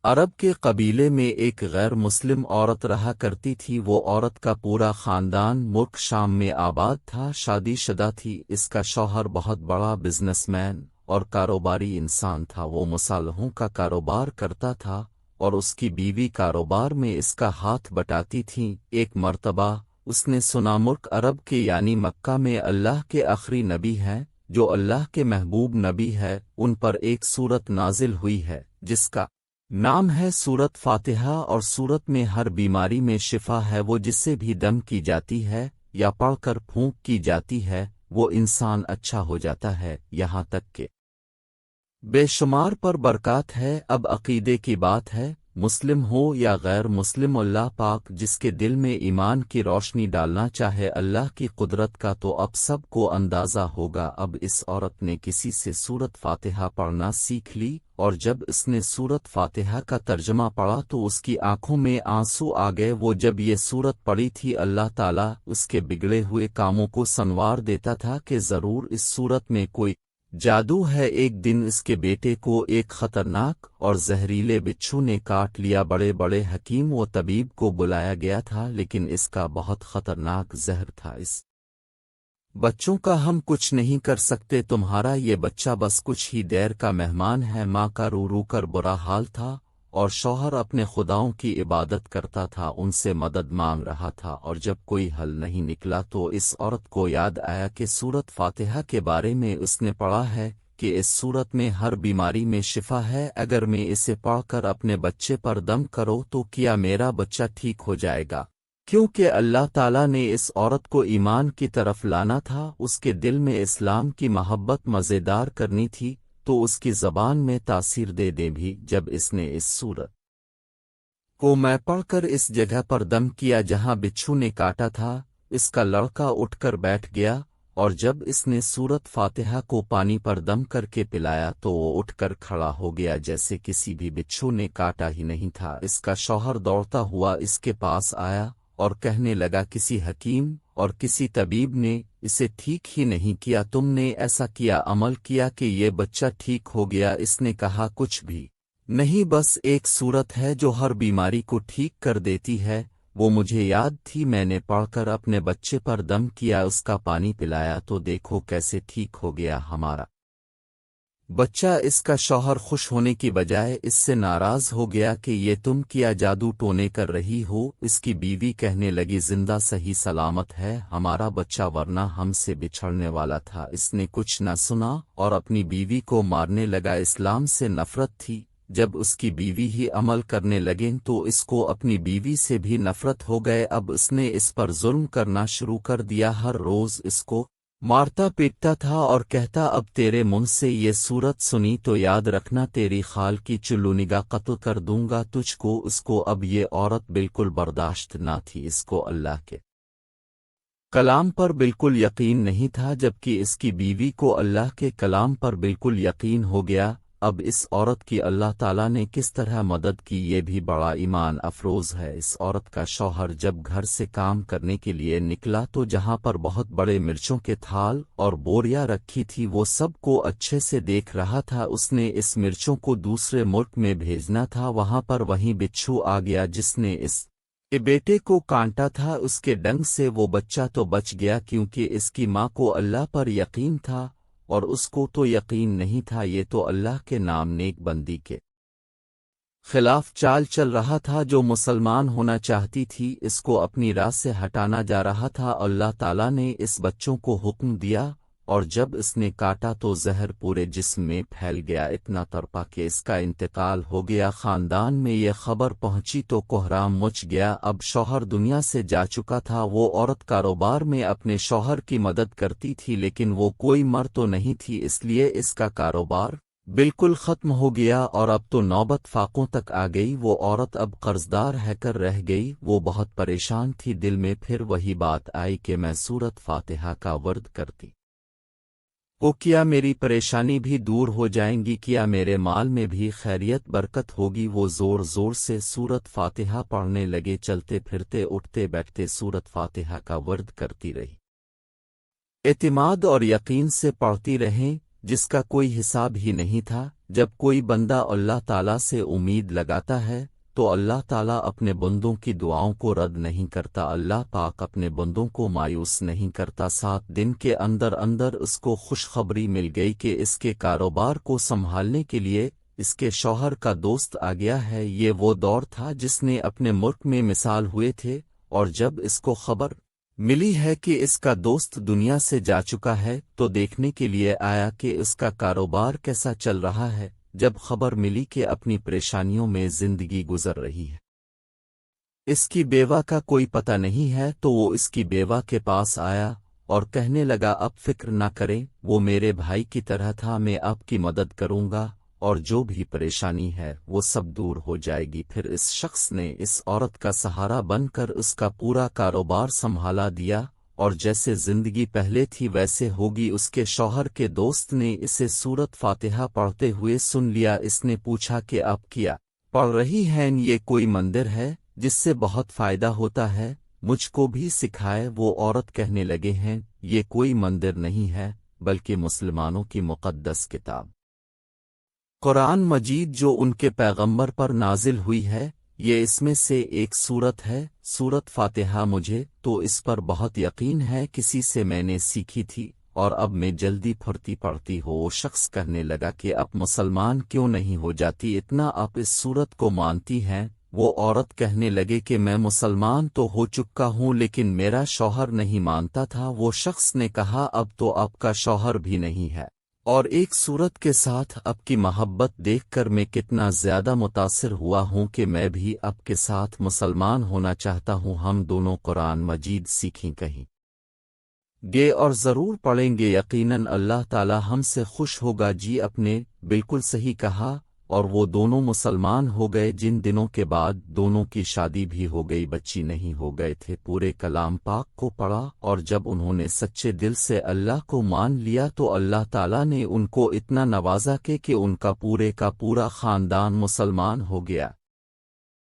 عرب کے قبیلے میں ایک غیر مسلم عورت رہا کرتی تھی۔ وہ عورت کا پورا خاندان ملک شام میں آباد تھا، شادی شدہ تھی۔ اس کا شوہر بہت بڑا بزنس مین اور کاروباری انسان تھا۔ وہ مصالحوں کا کاروبار کرتا تھا اور اس کی بیوی کاروبار میں اس کا ہاتھ بٹاتی تھیں۔ ایک مرتبہ اس نے سنا ملک عرب کے یعنی مکہ میں اللہ کے آخری نبی ہیں جو اللہ کے محبوب نبی ہے، ان پر ایک سورت نازل ہوئی ہے جس کا نام ہے سورت فاتحہ، اور سورت میں ہر بیماری میں شفا ہے۔ وہ جس سے بھی دم کی جاتی ہے یا پڑھ کر پھونک کی جاتی ہے وہ انسان اچھا ہو جاتا ہے، یہاں تک کہ بے شمار پر برکات ہے۔ اب عقیدے کی بات ہے، مسلم ہو یا غیر مسلم، اللہ پاک جس کے دل میں ایمان کی روشنی ڈالنا چاہے اللہ کی قدرت کا تو اب سب کو اندازہ ہوگا۔ اب اس عورت نے کسی سے سورت فاتحہ پڑھنا سیکھ لی، اور جب اس نے سورت فاتحہ کا ترجمہ پڑھا تو اس کی آنکھوں میں آنسو آ گئے۔ وہ جب یہ سورت پڑھی تھی اللہ تعالیٰ اس کے بگڑے ہوئے کاموں کو سنوار دیتا تھا کہ ضرور اس سورت میں کوئی جادو ہے۔ ایک دن اس کے بیٹے کو ایک خطرناک اور زہریلے بچھو نے کاٹ لیا۔ بڑے بڑے حکیم و طبیب کو بلایا گیا تھا لیکن اس کا بہت خطرناک زہر تھا۔ اس بچوں کا ہم کچھ نہیں کر سکتے، تمہارا یہ بچہ بس کچھ ہی دیر کا مہمان ہے۔ ماں کا رو رو کر برا حال تھا اور شوہر اپنے خداؤں کی عبادت کرتا تھا، ان سے مدد مانگ رہا تھا، اور جب کوئی حل نہیں نکلا تو اس عورت کو یاد آیا کہ سورت فاتحہ کے بارے میں اس نے پڑھا ہے کہ اس سورت میں ہر بیماری میں شفا ہے۔ اگر میں اسے پڑھ کر اپنے بچے پر دم کرو تو کیا میرا بچہ ٹھیک ہو جائے گا؟ کیونکہ اللہ تعالیٰ نے اس عورت کو ایمان کی طرف لانا تھا، اس کے دل میں اسلام کی محبت مزیدار کرنی تھی تو اس کی زبان میں تاثیر دے دے بھی۔ جب اس نے اس سورت کو میں پڑھ کر اس جگہ پر دم کیا جہاں بچھو نے کاٹا تھا، اس کا لڑکا اٹھ کر بیٹھ گیا، اور جب اس نے سورت فاتحہ کو پانی پر دم کر کے پلایا تو وہ اٹھ کر کھڑا ہو گیا جیسے کسی بھی بچھو نے کاٹا ہی نہیں تھا۔ اس کا شوہر دوڑتا ہوا اس کے پاس آیا اور کہنے لگا کسی حکیم اور کسی طبیب نے اسے ٹھیک ہی نہیں کیا، تم نے ایسا کیا عمل کیا کہ یہ بچہ ٹھیک ہو گیا؟ اس نے کہا کچھ بھی نہیں، بس ایک سورت ہے جو ہر بیماری کو ٹھیک کر دیتی ہے، وہ مجھے یاد تھی، میں نے پڑھ کر اپنے بچے پر دم کیا، اس کا پانی پلایا تو دیکھو کیسے ٹھیک ہو گیا ہمارا بچہ۔ اس کا شوہر خوش ہونے کی بجائے اس سے ناراض ہو گیا کہ یہ تم کیا جادو ٹونے کر رہی ہو؟ اس کی بیوی کہنے لگی زندہ صحیح سلامت ہے ہمارا بچہ، ورنہ ہم سے بچھڑنے والا تھا۔ اس نے کچھ نہ سنا اور اپنی بیوی کو مارنے لگا۔ اسلام سے نفرت تھی، جب اس کی بیوی ہی عمل کرنے لگیں تو اس کو اپنی بیوی سے بھی نفرت ہو گئے۔ اب اس نے اس پر ظلم کرنا شروع کر دیا، ہر روز اس کو مارتا پیٹتا تھا اور کہتا اب تیرے منہ سے یہ سورت سنی تو یاد رکھنا تیری خال کی چلونگا قتل کر دوں گا تجھ کو۔ اس کو اب یہ عورت بالکل برداشت نہ تھی، اس کو اللہ کے کلام پر بالکل یقین نہیں تھا، جبکہ اس کی بیوی کو اللہ کے کلام پر بالکل یقین ہو گیا۔ اب اس عورت کی اللہ تعالیٰ نے کس طرح مدد کی یہ بھی بڑا ایمان افروز ہے۔ اس عورت کا شوہر جب گھر سے کام کرنے کے لیے نکلا تو جہاں پر بہت بڑے مرچوں کے تھال اور بوریاں رکھی تھی وہ سب کو اچھے سے دیکھ رہا تھا۔ اس نے اس مرچوں کو دوسرے ملک میں بھیجنا تھا، وہاں پر وہیں بچھو آ گیا جس نے اس کے بیٹے کو کانٹا تھا۔ اس کے ڈنگ سے وہ بچہ تو بچ گیا کیونکہ اس کی ماں کو اللہ پر یقین تھا اور اس کو تو یقین نہیں تھا، یہ تو اللہ کے نام نیک بندی کے خلاف چال چل رہا تھا۔ جو مسلمان ہونا چاہتی تھی اس کو اپنی راہ سے ہٹانا جا رہا تھا۔ اللہ تعالیٰ نے اس بچوں کو حکم دیا اور جب اس نے کاٹا تو زہر پورے جسم میں پھیل گیا، اتنا تڑپا کہ اس کا انتقال ہو گیا۔ خاندان میں یہ خبر پہنچی تو کوہرام مچ گیا۔ اب شوہر دنیا سے جا چکا تھا، وہ عورت کاروبار میں اپنے شوہر کی مدد کرتی تھی لیکن وہ کوئی مر تو نہیں تھی، اس لیے اس کا کاروبار بالکل ختم ہو گیا اور اب تو نوبت فاقوں تک آ گئی۔ وہ عورت اب قرضدار ہے کر رہ گئی، وہ بہت پریشان تھی، دل میں پھر وہی بات آئی کہ میں سورت فاتحہ کا ورد کرتی وہ کیا میری پریشانی بھی دور ہو جائیں گی، کیا میرے مال میں بھی خیریت برکت ہوگی؟ وہ زور زور سے سورت فاتحہ پڑھنے لگے، چلتے پھرتے اٹھتے بیٹھتے سورت فاتحہ کا ورد کرتی رہی، اعتماد اور یقین سے پڑھتی رہیں۔ جس کا کوئی حساب ہی نہیں تھا۔ جب کوئی بندہ اللہ تعالیٰ سے امید لگاتا ہے تو اللہ تعالیٰ اپنے بندوں کی دعاؤں کو رد نہیں کرتا۔ اللہ پاک اپنے بندوں کو مایوس نہیں کرتا۔ 7 دن کے اندر اندر اس کو خوشخبری مل گئی کہ اس کے کاروبار کو سنبھالنے کے لیے اس کے شوہر کا دوست آ گیا ہے۔ یہ وہ دور تھا جس نے اپنے ملک میں مثال ہوئے تھے، اور جب اس کو خبر ملی ہے کہ اس کا دوست دنیا سے جا چکا ہے تو دیکھنے کے لیے آیا کہ اس کا کاروبار کیسا چل رہا ہے۔ جب خبر ملی کہ اپنی پریشانیوں میں زندگی گزر رہی ہے، اس کی بیوہ کا کوئی پتہ نہیں ہے، تو وہ اس کی بیوہ کے پاس آیا اور کہنے لگا اب فکر نہ کریں، وہ میرے بھائی کی طرح تھا، میں آپ کی مدد کروں گا اور جو بھی پریشانی ہے وہ سب دور ہو جائے گی۔ پھر اس شخص نے اس عورت کا سہارا بن کر اس کا پورا کاروبار سنبھالا دیا، اور جیسے زندگی پہلے تھی ویسے ہوگی۔ اس کے شوہر کے دوست نے اسے سورت فاتحہ پڑھتے ہوئے سن لیا۔ اس نے پوچھا کہ آپ کیا پڑھ رہی ہیں؟ یہ کوئی مندر ہے جس سے بہت فائدہ ہوتا ہے، مجھ کو بھی سکھائے۔ وہ عورت کہنے لگے ہیں یہ کوئی مندر نہیں ہے بلکہ مسلمانوں کی مقدس کتاب قرآن مجید جو ان کے پیغمبر پر نازل ہوئی ہے، یہ اس میں سے ایک سورت ہے، سورت فاتحہ۔ مجھے تو اس پر بہت یقین ہے، کسی سے میں نے سیکھی تھی اور اب میں جلدی پھرتی پڑھتی ہو۔ وہ شخص کہنے لگا کہ اب مسلمان کیوں نہیں ہو جاتی، اتنا آپ اس سورت کو مانتی ہیں؟ وہ عورت کہنے لگے کہ میں مسلمان تو ہو چکا ہوں لیکن میرا شوہر نہیں مانتا تھا۔ وہ شخص نے کہا اب تو آپ کا شوہر بھی نہیں ہے، اور ایک صورت کے ساتھ اب کی محبت دیکھ کر میں کتنا زیادہ متاثر ہوا ہوں کہ میں بھی اب کے ساتھ مسلمان ہونا چاہتا ہوں۔ ہم دونوں قرآن مجید سیکھیں کہیں گے اور ضرور پڑھیں گے، یقیناً اللہ تعالی ہم سے خوش ہوگا۔ جی اپنے بالکل صحیح کہا، اور وہ دونوں مسلمان ہو گئے۔ جن دنوں کے بعد دونوں کی شادی بھی ہو گئی، بچی نہیں ہو گئے تھے۔ پورے کلام پاک کو پڑھا اور جب انہوں نے سچے دل سے اللہ کو مان لیا تو اللہ تعالیٰ نے ان کو اتنا نوازا کہ ان کا پورے کا پورا خاندان مسلمان ہو گیا۔